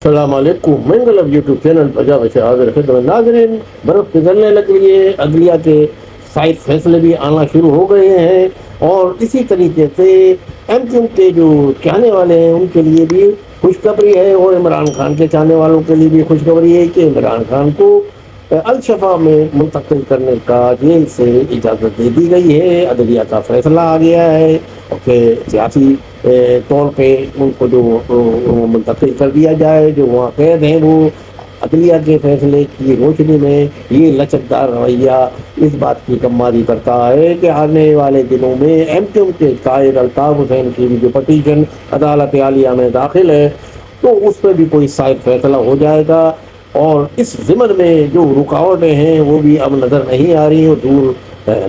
السلام علیکم، منگل اب یوٹیوب چینل پر جا بچے حاضر خدمت ناظرین۔ برف پگھلنے لگ رہی ہے، عدلیہ کے سائد فیصلے بھی آنا شروع ہو گئے ہیں، اور اسی طریقے سے ایم کیو کے جو چاہنے والے ہیں ان کے لیے بھی خوشخبری ہے، اور عمران خان کے چاہنے والوں کے لیے بھی خوشخبری ہے کہ عمران خان کو الشفا میں منتقل کرنے کا جیل سے اجازت دے دی گئی ہے۔ عدلیہ کا فیصلہ آ گیا ہے کہ سیاسی طور پہ ان کو جو منتقل کر دیا جائے، جو وہاں قید ہیں وہ عدلیہ کے فیصلے کی روشنی میں یہ لچکدار رویہ اس بات کی کماری کرتا ہے کہ آنے والے دنوں میں ایم کیو کے قائد الطاف حسین کی بھی جو پٹیشن عدالت عالیہ میں داخل ہے تو اس پہ بھی کوئی صائب فیصلہ ہو جائے گا، اور اس ضمن میں جو رکاوٹیں ہیں وہ بھی اب نظر نہیں آ رہی اور دور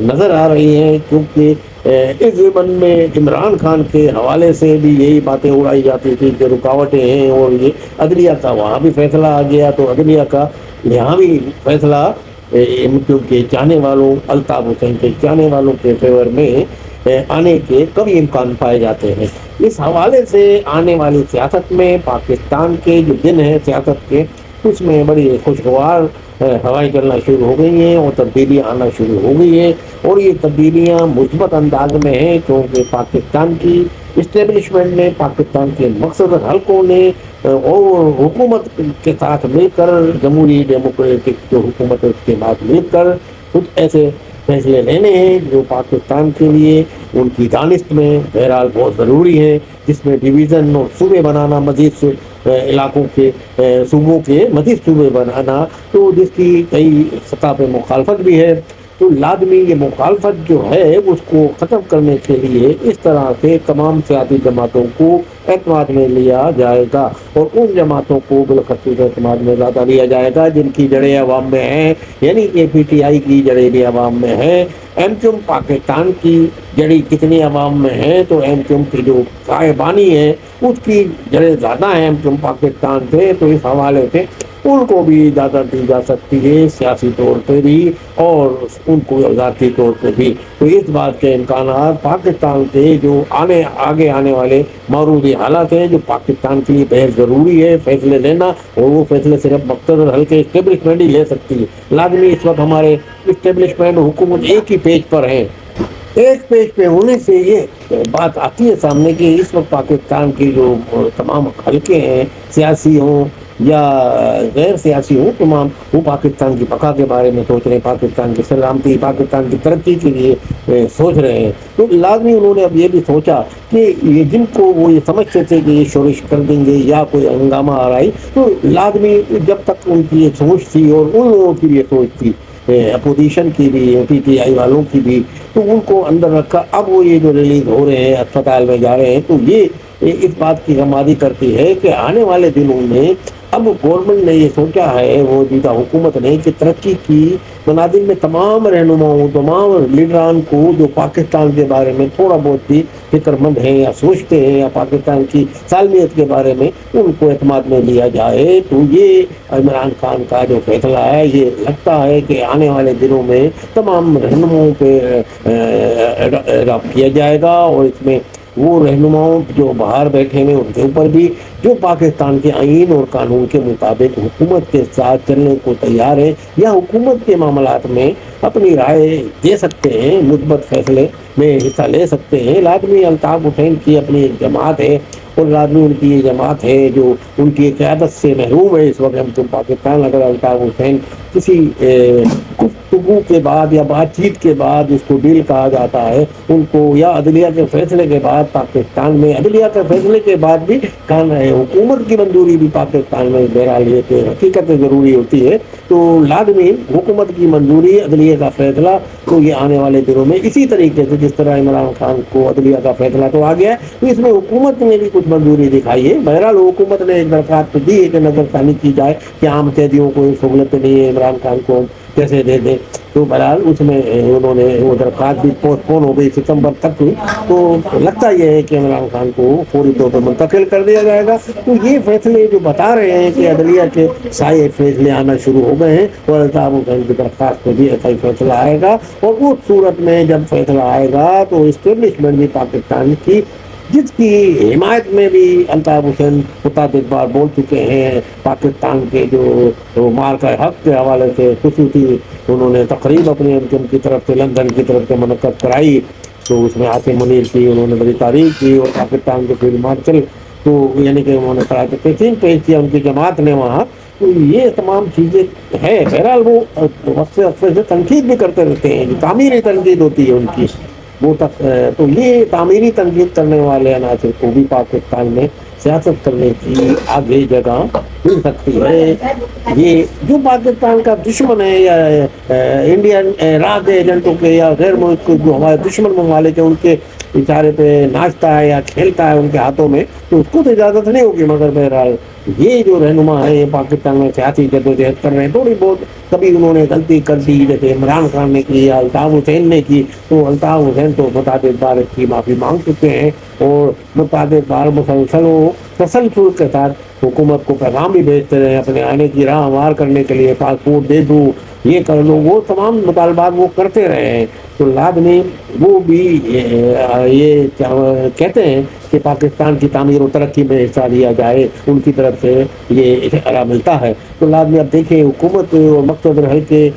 نظر آ رہی ہیں، کیونکہ اس ضمن میں عمران خان کے حوالے سے بھی یہی باتیں اڑائی جاتی تھی کہ رکاوٹیں ہیں، اور یہ عدلیہ کا وہاں بھی فیصلہ آ گیا تو عدلیہ کا یہاں بھی فیصلہ ایم کیو کے چاہنے والوں، الطاف حسین کے چاہنے والوں کے فیور میں آنے کے کبھی امکان پائے جاتے ہیں۔ اس حوالے سے آنے والی سیاست میں پاکستان کے جو دن ہیں سیاست کے، اس میں بڑی خوشگوار ہوائیں چلنا شروع ہو گئی ہیں اور تبدیلیاں آنا شروع ہو گئی ہیں، اور یہ تبدیلیاں مثبت انداز میں ہیں، کیونکہ پاکستان کی اسٹیبلشمنٹ نے، پاکستان کے مقصد حلقوں نے اور حکومت کے ساتھ مل کر، جمہوری ڈیموکریٹک جو حکومت ہے اس کے بعد مل کر کچھ ایسے فیصلے لینے ہیں جو پاکستان کے لیے ان کی دانست میں بہرحال بہت ضروری ہے، جس میں ڈویژن اور صوبے بنانا، مزید علاقوں کے صوبوں کے مزید صوبے بنانا، تو جس کی کئی سطح پہ مخالفت بھی ہے، تو لازمی یہ مخالفت جو ہے اس کو ختم کرنے کے لیے اس طرح سے تمام سیاسی جماعتوں کو اعتماد میں لیا جائے گا، اور ان جماعتوں کو بالخصوص اعتماد میں زیادہ لیا جائے گا جن کی جڑیں عوام میں ہیں، یعنی کہ پی ٹی آئی کی جڑیں بھی عوام میں ہیں۔ ایم کیو پاکستان کی جڑی کتنی عوام میں ہیں، تو ایم کیو کی جو صاحبانی ہے اس کی جڑیں زیادہ ہیں ایم کیو پاکستان سے، تو اس حوالے سے ان کو بھی اجازت دی جا سکتی ہے سیاسی طور پہ بھی اور ان کو ذاتی طور پہ بھی۔ تو اس بات کے امکانات پاکستان کے جو آگے آنے والے موروثی حالات ہیں جو پاکستان کے لیے بہت ضروری ہے فیصلے لینا، اور وہ فیصلے صرف مقتدر ہلکے اسٹیبلشمنٹ ہی لے سکتی ہے۔ لازمی اس وقت ہمارے اسٹیبلشمنٹ حکومت ایک ہی پیج پر ہیں، ایک پیج پہ ہونے سے یہ بات آتی ہے سامنے کہ اس وقت پاکستان کی جو تمام حلقے ہیں، سیاسی ہوں یا غیر سیاسی ہوں، تمام وہ پاکستان کی بقا کے بارے میں سوچ رہے ہیں، پاکستان کی سلامتی، پاکستان کی ترقی کے لیے سوچ رہے ہیں۔ تو لازمی انہوں نے اب یہ بھی سوچا کہ یہ جن کو وہ یہ سمجھتے تھے کہ یہ شورش کر دیں گے یا کوئی ہنگامہ آ رہا ہے، تو لازمی جب تک ان کی یہ سوچ تھی اور ان لوگوں کی یہ سوچ تھی اپوزیشن کی بھی، پی ٹی آئی والوں کی بھی، تو ان کو اندر رکھا۔ اب وہ یہ جو ریلیز ہو رہے ہیں، اسپتال میں جا رہے ہیں، تو یہ اس بات کی ہماری کرتی ہے کہ آنے والے دنوں میں اب گورنمنٹ نے یہ سوچا ہے، وہ جیتا حکومت نے، کہ ترقی کی منازل میں تمام رہنماؤں، تمام لیڈران کو جو پاکستان کے بارے میں تھوڑا بہت بھی فکر مند ہیں یا سوچتے ہیں یا پاکستان کی سالمیت کے بارے میں، ان کو اعتماد میں لیا جائے۔ تو یہ عمران خان کا جو فیصلہ ہے، یہ لگتا ہے کہ آنے والے دنوں میں تمام رہنماؤں پہ اڈاپٹ کیا جائے گا، اور اس میں وہ رہنماؤں جو باہر بیٹھے ہیں ان کے اوپر بھی، جو پاکستان کے آئین اور قانون کے مطابق حکومت کے ساتھ چلنے کو تیار ہے یا حکومت کے معاملات میں اپنی رائے دے سکتے ہیں، مثبت فیصلے میں حصہ لے سکتے ہیں۔ لازمی الطاف حسین کی اپنی ایک جماعت ہے، اور لازمی ان کی یہ جماعت ہے جو ان کی قیادت سے محروم ہے اس وقت ہم تو پاکستان۔ اگر الطاف حسین کسی گفتگو کے بعد یا بات چیت کے بعد، جس کو ڈیل کہا جاتا ہے، ان کو یا عدلیہ کے فیصلے کے بعد، پاکستان میں عدلیہ کے فیصلے کے بعد بھی حکومت کی منظوری بھی پاکستان میں بہرحال یہ کہ حقیقت ضروری ہوتی ہے، تو لازمی حکومت کی منظوری، عدلیہ کا فیصلہ، تو یہ آنے والے دنوں میں اسی طریقے سے جس طرح عمران خان کو عدلیہ کا فیصلہ تو آ گیا ہے، تو اس میں حکومت نے بھی کچھ منظوری دکھائی ہے۔ بہرحال حکومت نے ایک درخواست دی ہے کہ نظر ثانی کی جائے کہ عام قیدیوں کو سہولت نہیں ہے، عمران خان کو کیسے دے دیں، تو بہرحال اس میں انہوں نے وہ درخواست بھی پوسٹ پون ہو گئی ستمبر تک، تو لگتا یہ ہے کہ عمران خان کو فوری طور پر منتقل کر دیا جائے گا۔ تو یہ فیصلے جو بتا رہے ہیں کہ عدلیہ کے سائے فیصلے آنا شروع ہو گئے ہیں، اور الطاف حسین کی درخواست پہ بھی ایسا ہی فیصلہ آئے گا، اور اس صورت میں جب فیصلہ آئے گا تو اسٹیبلشمنٹ بھی پاکستان کی جس کی حمایت میں بھی الطاف حسین متعدد بار بول چکے ہیں. پاکستان کے جو مارکہ حق کے حوالے سے خصوصی انہوں نے تقریب اپنے ان کی طرف سے لندن کی طرف سے منعقد کرائی، تو اس میں عاصم منیر کی انہوں نے بڑی تعریف کی، اور پاکستان کے فیلڈ مارشل تو یعنی کہ انہوں نے تحسین پیش کیا ان کی جماعت نے وہاں. تو یہ تمام چیزیں ہے. بہرحال وہ وقت سے تنقید بھی کرتے رہتے ہیں، جو تعمیری تنقید ہوتی ہے ان کی وہ تک. تو یہ تعمیری تنقید کرنے والے عناصر کو بھی پاکستان میں سیاست کرنے کی آگے جگہ مل سکتی ہے. یہ جو پاکستان کا دشمن ہے یا انڈین راز ایجنٹوں کے یا غیر ملک جو ہمارے دشمن ممالک ہیں ان کے اشارے پہ ناچتا ہے یا کھیلتا ہے ان کے ہاتھوں میں، تو اس کو تو اجازت نہیں ہوگی. مگر بہرحال یہ جو رہنما ہے یہ پاکستان میں سیاسی جدوجہد کر رہے ہیں. تھوڑی بہت کبھی انہوں نے غلطی کر دی، جیسے عمران خان نے کی یا الطاف حسین نے کی، تو الطاف حسین تو متعدد بار اس کی معافی مانگ چکے ہیں، اور متعدد بار مسلسل و تسلسل کے ساتھ حکومت کو پیغام بھی بھیجتے رہے اپنے آنے کی راہ ہموار کرنے کے لیے. پاسپورٹ دے دوں، یہ کر لو، وہ تمام مطالبات وہ کرتے رہے ہیں. تو لازمی وہ بھی یہ کہتے ہیں کہ پاکستان کی تعمیر و ترقی میں حصہ لیا جائے، ان کی طرف سے یہ اشارہ ملتا ہے. تو لازمی اب دیکھیں حکومت اور مقتدر حلقے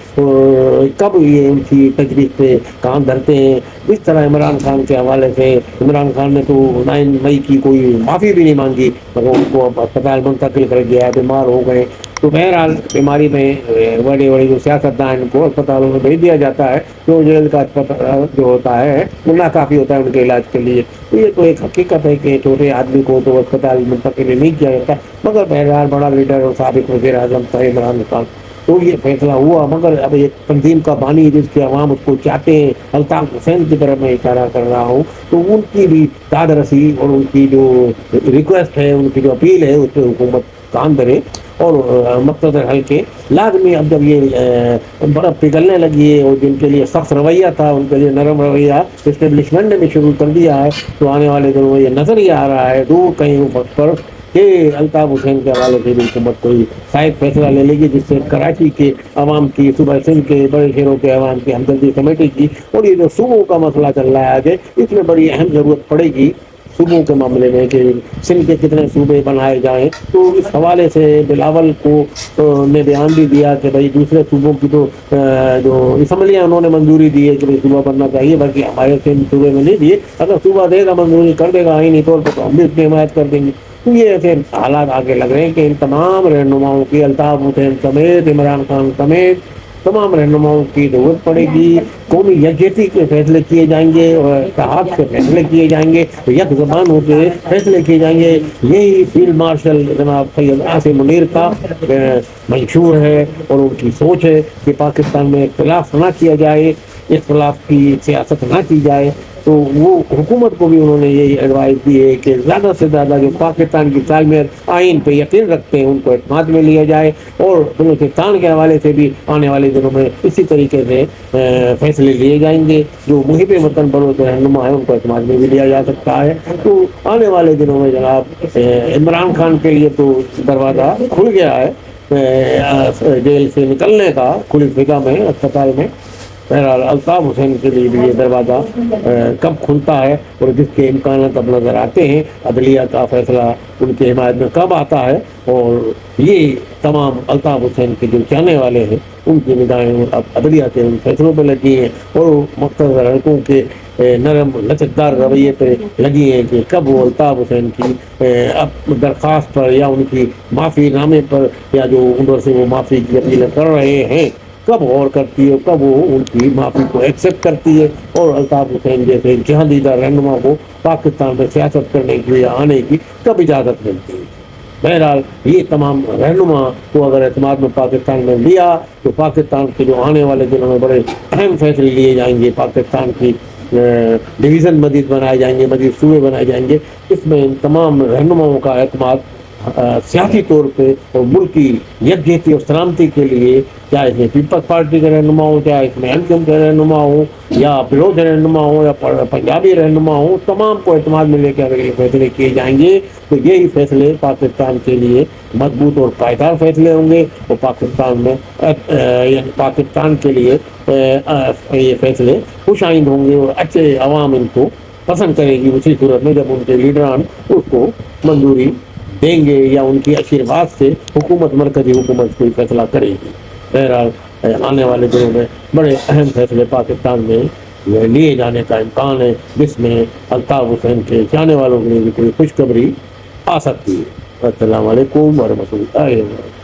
کب یہ ان کی تجویز پہ کام دھرتے ہیں. اس طرح عمران خان کے حوالے سے عمران خان نے تو 9 مئی کی کوئی معافی بھی نہیں مانگی، مگر ان کو اب اسپتال منتقل کر دیا، بیمار ہو گئے. تو بہرحال بیماری میں بڑے بڑے جو سیاستدان ان کو اسپتالوں میں بھیج دیا جاتا ہے، جو جیل کا اسپتال جو ہوتا ہے وہ ناکافی ہوتا ہے ان کے علاج کے لیے. تو یہ تو ایک حقیقت ہے کہ چھوٹے آدمی کو تو اسپتال منتقل نہیں کیا جاتا. مگر بہرحال بڑا لیڈر اور سابق وزیر اعظم تھا عمران خان، تو یہ فیصلہ ہوا. مگر اب ایک تنظیم کا بانی جس کے عوام اس کو چاہتے ہیں، الطاف حسین کی طرف میں اشارہ کر رہا ہوں، تو ان کی بھی داد رسی اور ان کی جو ریکویسٹ ہے، ان کی جو اپیل ہے، اس پہ حکومت کام کرے. اور مقتدر حلقے لازمی اب جب یہ برف پگھلنے لگی ہے اور جن کے لیے سخت رویہ تھا ان کے لیے نرم رویہ اسٹیبلشمنٹ نے بھی شروع کر دیا ہے، تو آنے والے دنوں میں یہ نظر ہی آ رہا ہے دور کہیں وقت پر کہ الطاف حسین کے حوالے سے بھی حکومت کوئی شاید فیصلہ لے لے گی، جس سے کراچی کے عوام کی، صوبہ سندھ کے بڑے شہروں کے عوام کی ہمدردی کمیٹی کی، اور یہ جو صوبوں کا مسئلہ چل رہا ہے آگے، اس میں بڑی اہم ضرورت پڑے گی صوبوں کے معاملے میں کہ سندھ کے کتنے صوبے بنائے جائیں. تو اس حوالے سے بلاول کو نے بیان بھی دیا کہ بھائی دوسرے صوبوں کی تو جو اسمبلیاں انہوں نے منظوری دی ہے کہ بھائی صوبہ بننا چاہیے، باقی ہمارے سندھ صوبے میں نہیں دیے. اگر صوبہ دے گا منظوری کر دے گا آئینی طور پر تو ہم بھی اس کی حمایت کر دیں گے. تو یہ ایسے حالات آگے لگ رہے ہیں کہ ان تمام رہنماؤں کی، الطاف حسین سمیت، عمران خان سمیت تمام رہنماؤں کی ضرورت پڑے گی. قومی یکجہتی کے فیصلے کیے جائیں گے اور اتحاد کے فیصلے کیے جائیں گے، یک زبان ہو کے فیصلے کیے جائیں گے. یہی فیلڈ مارشل جناب سید عاصم منیر کا منشور ہے اور ان کی سوچ ہے کہ پاکستان میں اختلاف نہ کیا جائے، اختلاف کی سیاست نہ کی جائے. تو وہ حکومت کو بھی انہوں نے یہی ایڈوائز دی ہے کہ زیادہ سے زیادہ جو پاکستان کی سالمیت آئین پہ یقین رکھتے ہیں ان کو اعتماد میں لیا جائے، اور بلوچستان کے حوالے سے بھی آنے والے دنوں میں اسی طریقے سے فیصلے لیے جائیں گے. جو محب وطن بلوچ رہنما ہے ان کو اعتماد میں بھی لیا جا سکتا ہے. تو آنے والے دنوں میں جناب عمران خان کے لیے تو دروازہ کھل گیا ہے جیل سے نکلنے کا، کھلی فضا میں اسپتال میں. بہرحال الطاف حسین کے لیے بھی یہ دروازہ کب کھلتا ہے اور جس کے امکانات اب نظر آتے ہیں، عدلیہ کا فیصلہ ان کی حمایت میں کب آتا ہے، اور یہ تمام الطاف حسین کے جو چاہنے والے ہیں ان کی نگاہیں اب عدلیہ کے ان فیصلوں پہ لگی ہیں اور مختصر حلقوں کے نرم لچکدار رویے پہ لگی ہیں کہ کب وہ الطاف حسین کی اب درخواست پر یا ان کی معافی نامے پر یا جو ان سے وہ معافی کی اپیل کر رہے ہیں کب غور کرتی ہے، کب وہ ان کی معافی کو ایکسیپٹ کرتی ہے، اور الطاف حسین جیسے جہاندیدہ رہنما کو پاکستان میں سیاست کرنے کی یا آنے کی کب اجازت ملتی ہے. بہرحال یہ تمام رہنما کو اگر اعتماد میں پاکستان میں لیا تو پاکستان کے جو آنے والے دنوں میں بڑے اہم فیصلے لیے جائیں گے، پاکستان کی ڈویژن مزید بنائے جائیں گے، مزید صوبے بنائے جائیں گے. اس میں ان تمام رہنماؤں کا اعتماد سیاسی طور پہ اور ملک کی یکجہتی اور سلامتی کے لیے، چاہے اس میں پیپلز پارٹی کے رہنما ہوں، چاہے اس میں ایم کیو ایم کے رہنما ہوں، یا بلوچ رہنما ہوں، یا پنجابی رہنما ہوں، تمام کو اعتماد میں لے کے اگر یہ فیصلے کیے جائیں گے تو یہی فیصلے پاکستان کے لیے مضبوط اور پائیدار فیصلے ہوں گے، اور پاکستان میں یعنی پاکستان کے لیے یہ فیصلے خوش آئند ہوں گے اور اچھے عوام ان کو پسند کرے گی، اسی صورت میں جب ان کے لیڈران اس کو منظوری دیں گے یا ان کی آشیرواد سے حکومت، مرکزی حکومت کوئی فیصلہ کرے گی۔ بہرحال آنے والے دنوں میں بڑے اہم فیصلے پاکستان میں لیے جانے کا امکان ہے، جس میں الطاف حسین کے چاہنے والوں کے لیے بھی کوئی خوشخبری آ سکتی ہے۔ السلام علیکم ورحمۃ اللہ وبرکاتہ۔